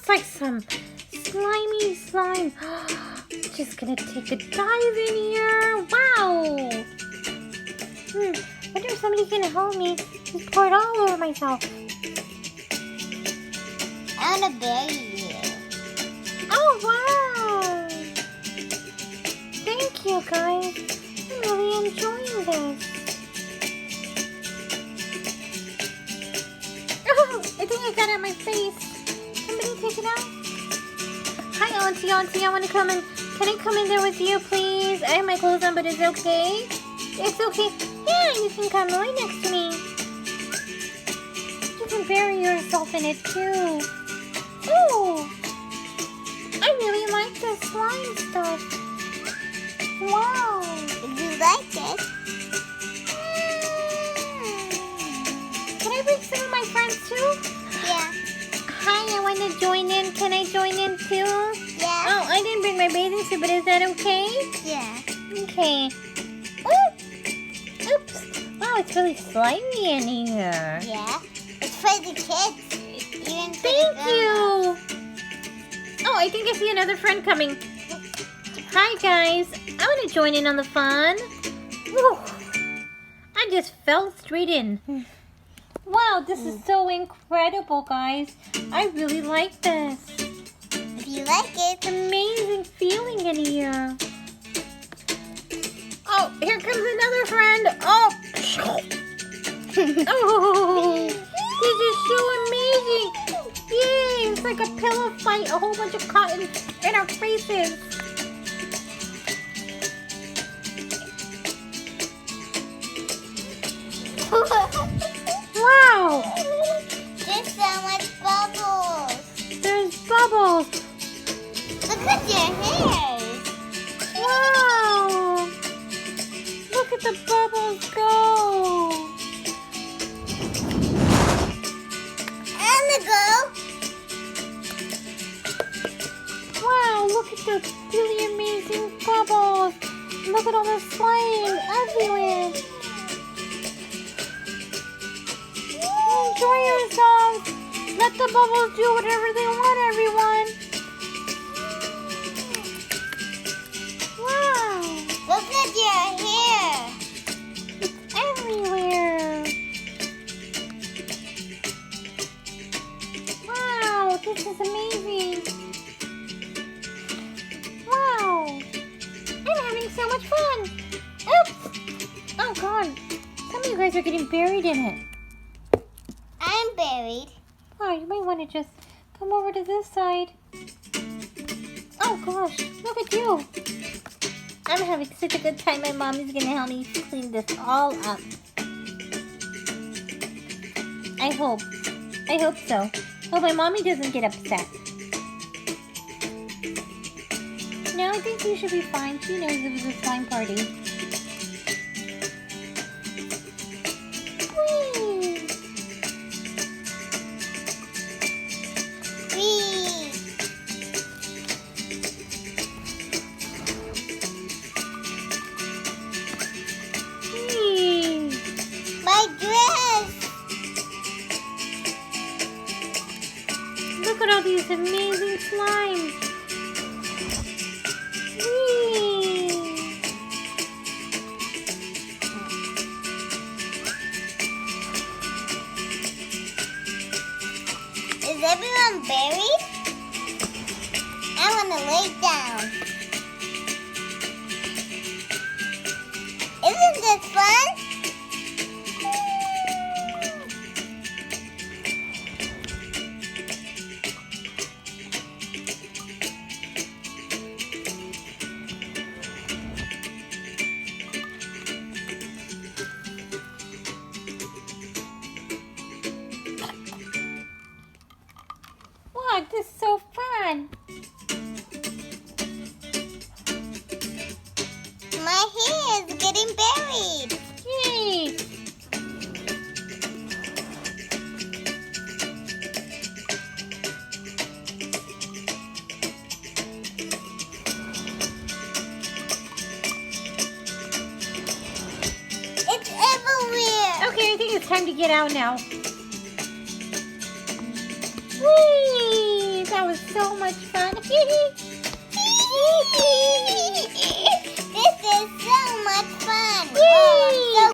looks like some slimy slime. Just gonna take a dive in here. Wow. Wonder if somebody can help me. Just pour it all over myself. I want to bury you. Oh, wow. Thank you, guys. I'm really enjoying this. Oh, I think I got it on my face. Somebody take it out. Hi, Auntie. I want to come in. Can I come in there with you, please? I have my clothes on, but it's okay? It's okay. Yeah, you can come right next to me. You can bury yourself in it, too. Oh, I really like this slime stuff. Wow. You like it? Can I bring some of my friends too? Yeah. Hi, I want to join in. Can I join in too? Yeah. Oh, I didn't bring my bathing suit, but is that okay? Yeah. Okay. Oh. Oops. Wow, it's really slimy in here. Yeah. It's for the kids. Even for Thank the you. Oh, I think I see another friend coming. Hi, guys. I want to join in on the fun. Whew. I just fell straight in. Wow, this is so incredible, guys. I really like this. If you like it. Amazing feeling in here. Oh, here comes another friend. Oh. Oh, this is so amazing. Yay, it's like a pillow fight. A whole bunch of cotton in our faces. Wow. There's so much bubbles. There's bubbles. Look at your hairs. Wow. Look at the bubbles go. And the go. Wow, look at the really amazing bubbles. Look at all the slime everywhere. Enjoy yourselves. Let the bubbles do whatever they want, everyone. Wow. Look at your hair. It's everywhere. Wow, this is amazing. Wow. I'm having so much fun. Oops. Oh, God. Some of you guys are getting buried in it. I'm buried. Oh, you might want to just come over to this side. Oh, gosh. Look at you. I'm having such a good time. My mom is going to help me clean this all up. I hope. I hope so. Hope my mommy doesn't get upset. No, I think you should be fine. She knows it was a slime party. Whee! Whee! Whee! My dress. Look at all these amazing slimes. Whee! Is everyone buried? I want to lay down. Isn't this fun? Wow, this is so fun. My hair is getting buried. Yay! It's everywhere. Okay, I think it's time to get out now. Whee! That was so much fun.